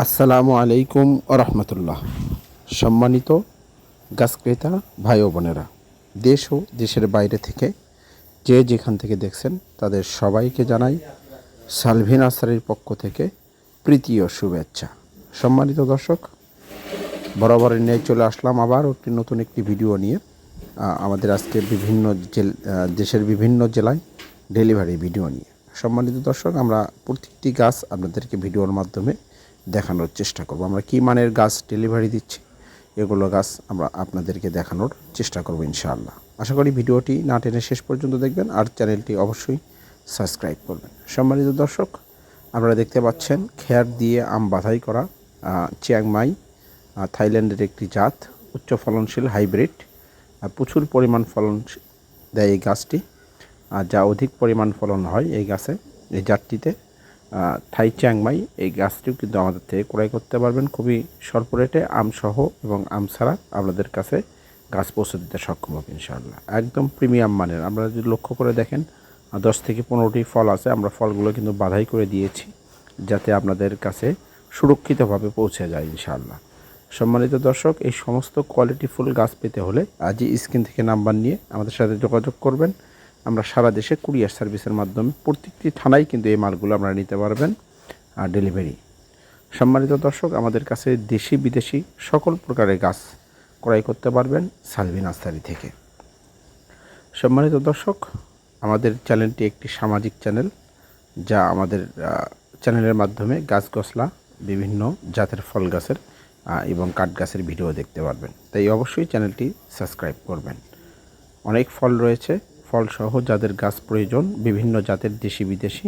আসসালামু আলাইকুম রহমতুল্লাহ। সম্মানিত গাছ ক্রেতা ভাই ও বোনেরা, দেশ ও দেশের বাইরে থেকে যে যেখান থেকে দেখছেন তাদের সবাইকে জানাই সালভি নার্সারির পক্ষ থেকে প্রীতি ও শুভেচ্ছা। সম্মানিত দর্শক, বরাবরের ন্যায় চলে আসলাম আবার নতুন একটি ভিডিও নিয়ে। আমাদের আজকে দেশের বিভিন্ন জেলায় ডেলিভারি ভিডিও নিয়ে। সম্মানিত দর্শক, আমরা প্রত্যেকটি গাছ আপনাদেরকে ভিডিওর মাধ্যমে দেখানোর চেষ্টা করব। আমরা কী মানের গাছ ডেলিভারি দিচ্ছি এগুলো গাছ আমরা আপনাদেরকে দেখানোর চেষ্টা করব ইনশাআল্লাহ। আশা করি ভিডিওটি না টেনে শেষ পর্যন্ত দেখবেন আর চ্যানেলটি অবশ্যই সাবস্ক্রাইব করবেন। সম্মানিত দর্শক, আপনারা দেখতে পাচ্ছেন খেয়ার দিয়ে আম বাধাই করা চিয়াংমাই থাইল্যান্ডের একটি জাত, উচ্চ ফলনশীল হাইব্রিড। প্রচুর পরিমাণ ফলন দেয় এই গাছটি, যা অধিক পরিমাণ ফলন হয় এই গাছে, এই জাতটিতে। থাই চিয়াংমাই এই গাছটিও কিন্তু আমাদের থেকে ক্রয় করতে পারবেন খুবই স্বল্প রেটে, আমসহ এবং আম ছাড়া আপনাদের কাছে গাছ পৌঁছে দিতে সক্ষম হবে ইনশাআল্লাহ। একদম প্রিমিয়াম মানের। আপনারা যদি লক্ষ্য করে দেখেন 10 থেকে 15টি ফল আছে, আমরা ফলগুলো কিন্তু বাধাই করে দিয়েছি যাতে আপনাদের কাছে সুরক্ষিতভাবে পৌঁছে যায় ইনশাআল্লাহ। সম্মানিত দর্শক, এই সমস্ত কোয়ালিটি ফুল গাছ পেতে হলে আজই স্ক্রিন থেকে নাম্বার নিয়ে আমাদের সাথে যোগাযোগ করবেন। আমরা সারা দেশে কুরিয়ার সার্ভিসের মাধ্যমে প্রত্যেকটি থানায় কিন্তু এই মালগুলো আপনারা নিতে পারবেন ডেলিভারি। সম্মানিত দর্শক, আমাদের কাছে দেশি বিদেশি সকল প্রকারের গাছ ক্রয় করতে পারবেন সালভি নার্সারি থেকে। সম্মানিত দর্শক, আমাদের চ্যানেলটি একটি সামাজিক চ্যানেল, যা আমাদের চ্যানেলের মাধ্যমে গাছ গছলা বিভিন্ন জাতের ফল গাছের এবং কাঠ গাছের ভিডিও দেখতে পারবেন। তাই অবশ্যই চ্যানেলটি সাবস্ক্রাইব করবেন। অনেক ফল রয়েছে, ফলসহ যাদের গাছ প্রয়োজন বিভিন্ন জাতের দেশি বিদেশি,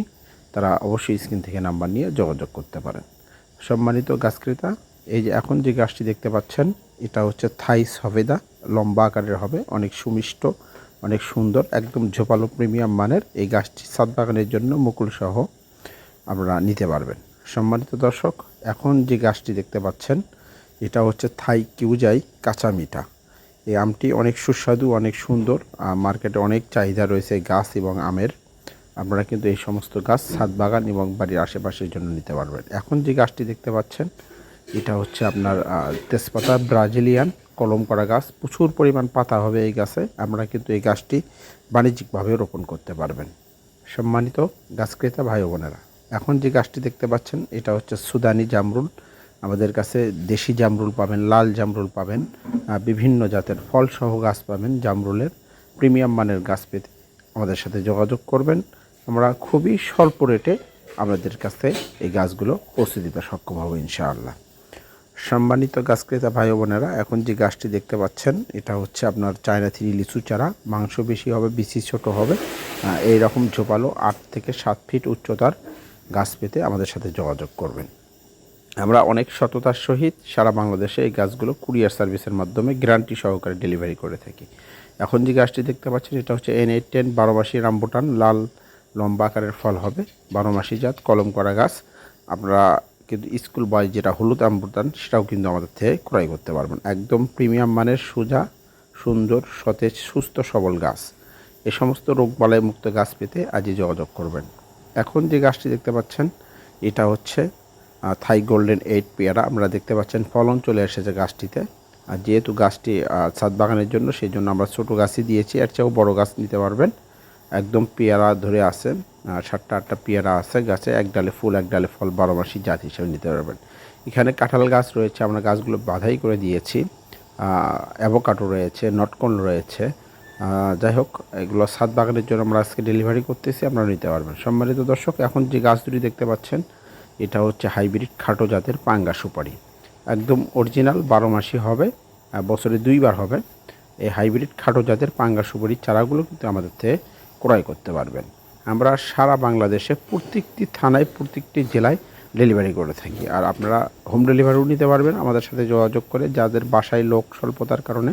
তারা অবশ্যই স্ক্রিন থেকে নাম্বার নিয়ে যোগাযোগ করতে পারেন। সম্মানিত গাছ ক্রেতা, এই যে এখন যে গাছটি দেখতে পাচ্ছেন এটা হচ্ছে থাই সফেদা, লম্বা আকারের হবে, অনেক সুমিষ্ট, অনেক সুন্দর, একদম ঝোপালো প্রিমিয়াম মানের। এই গাছটি ছাদ বাগানের জন্য মুকুলসহ আপনারা নিতে পারবেন। সম্মানিত দর্শক, এখন যে গাছটি দেখতে পাচ্ছেন এটা হচ্ছে থাই কিউজাই কাঁচা মিঠা। এই আমটি অনেক সুস্বাদু, অনেক সুন্দর, মার্কেটে অনেক চাহিদা রয়েছে গাছ এবং আমের। আপনারা কিন্তু এই সমস্ত গাছ ছাদ বাগান এবং বাড়ির আশেপাশের জন্য নিতে পারবেন। এখন যে গাছটি দেখতে পাচ্ছেন এটা হচ্ছে আপনার তেজপাতা ব্রাজিলিয়ান কলম করা গাছ। প্রচুর পরিমাণ পাতা হবে এই গাছে। আপনারা কিন্তু এই গাছটি বাণিজ্যিকভাবে রোপণ করতে পারবেন। সম্মানিত গাছ ক্রেতা ভাই বোনেরা, এখন যে গাছটি দেখতে পাচ্ছেন এটা হচ্ছে সুদানি জামরুল। আমাদের কাছে দেশি জামরুল পাবেন, লাল জামরুল পাবেন, বিভিন্ন জাতের ফলসহ গাছ পাবেন। জামরুলের প্রিমিয়াম মানের গাছ পেতে আমাদের সাথে যোগাযোগ করবেন। আমরা খুবই স্বল্প রেটে আপনাদের কাছে এই গাছগুলো পৌঁছে দিতে সক্ষম হব ইনশাআল্লাহ। সম্মানিত গাছ ক্রেতা ভাই বোনেরা, এখন যে গাছটি দেখতে পাচ্ছেন এটা হচ্ছে আপনার চায়না থ্রি লিচু চারা। মাংস বেশি হবে, বিচি ছোট হবে, এই রকম ঝোপালো 8 থেকে 7 ফিট উচ্চতার গাছ পেতে আমাদের সাথে যোগাযোগ করবেন। আমরা অনেক সততার সহিত সারা বাংলাদেশে এই গাছগুলো কুরিয়ার সার্ভিসের মাধ্যমে গ্যারান্টি সহকারে ডেলিভারি করে থাকি। এখন যে গাছটি দেখতে পাচ্ছেন এটা হচ্ছে N810 12 মাসি রামবুটান, লাল লম্বা আকারের ফল হবে, 12 মাসি জাত কলম করা গাছ। আপনারা কিন্তু স্কুল বয় যেটা হলুদ রামবুটান সেটাও কিন্তু আমাদের থেকে ক্রয় করতে পারবেন। একদম প্রিমিয়াম মানের সোজা সুন্দর সতেজ সুস্থ সবল গাছ। এ সমস্ত রোগবালাই মুক্ত গাছ পেতে আজই যোগাযোগ করবেন। এখন যে গাছটি দেখতে পাচ্ছেন এটা হচ্ছে থাই গোল্ডেন 8 পেয়ারা। আপনারা দেখতে পাচ্ছেন ফলন চলে এসেছে গাছটিতে। আর যেহেতু গাছটি ছাদ বাগানের জন্য, সেই জন্য আমরা ছোটো গাছই দিয়েছি, এর চেয়েও বড়ো গাছ নিতে পারবেন। একদম পেয়ারা ধরে আছে, 7টা 8টা পেয়ারা আছে গাছে, এক ডালে ফুল এক ডালে ফল, 12 মাসি জাত হিসেবে নিতে পারবেন। এখানে কাঁঠাল গাছ রয়েছে, আমরা গাছগুলো বাধাই করে দিয়েছি। অ্যাভোকাডো রয়েছে, নটকন রয়েছে। যাই হোক, এগুলো ছাদ বাগানের জন্য আমরা আজকে ডেলিভারি করতেছি, আপনারা নিতে পারবেন। সম্মানিত দর্শক, এখন যে গাছ দুটি দেখতে পাচ্ছেন এটা হচ্ছে হাইব্রিড খাটো জাতের পাঙ্গা সুপারি। একদম অরিজিনাল 12 মাসি হবে, বছরে 2বার হবে। এই হাইব্রিড খাটো জাতের পাঙ্গা সুপারির চারাগুলো কিন্তু আমাদের থেকে ক্রয় করতে পারবেন। আমরা সারা বাংলাদেশে প্রত্যেকটি থানায় প্রত্যেকটি জেলায় ডেলিভারি করে থাকি। আর আপনারা হোম ডেলিভারিও নিতে পারবেন আমাদের সাথে যোগাযোগ করে, যাদের বাসায় লোক স্বল্পতার কারণে।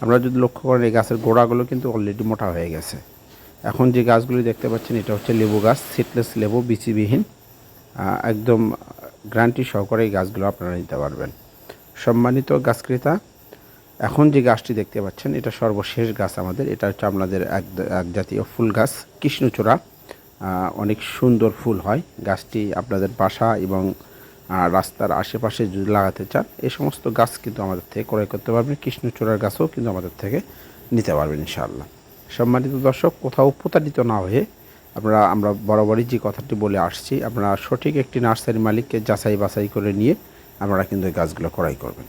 আমরা যদি লক্ষ্য করেন এই গাছের গোড়াগুলো কিন্তু অলরেডি মোটা হয়ে গেছে। এখন যে গাছগুলি দেখতে পাচ্ছেন এটা হচ্ছে লেবু গাছ, সিডলেস লেবু, বিচিবিহীন, একদম গ্যারান্টি সহকারে এই গাছগুলো আপনারা নিতে পারবেন। সম্মানিত গাছ ক্রেতা, এখন যে গাছটি দেখতে পাচ্ছেন এটা সর্বশেষ গাছ আমাদের। এটা হচ্ছে আপনাদের এক জাতীয় ফুল গাছ, কৃষ্ণচূড়া। অনেক সুন্দর ফুল হয় গাছটি। আপনাদের বাসা এবং আর রাস্তার আশেপাশে যদি লাগাতে চান এই সমস্ত গাছ কিন্তু আমাদের থেকে ক্রয় করতে পারবেন। কৃষ্ণচূড়ার গাছও কিন্তু আমাদের থেকে নিতে পারবেন ইনশাআল্লাহ। সম্মানিত দর্শক, কোথাও প্রতারিত না হয়ে আমরা বরাবরই যে কথাটি বলে আসছি, আপনারা সঠিক একটি নার্সারি মালিককে যাচাই বাছাই করে নিয়ে আপনারা কিন্তু এই গাছগুলো ক্রয় করবেন।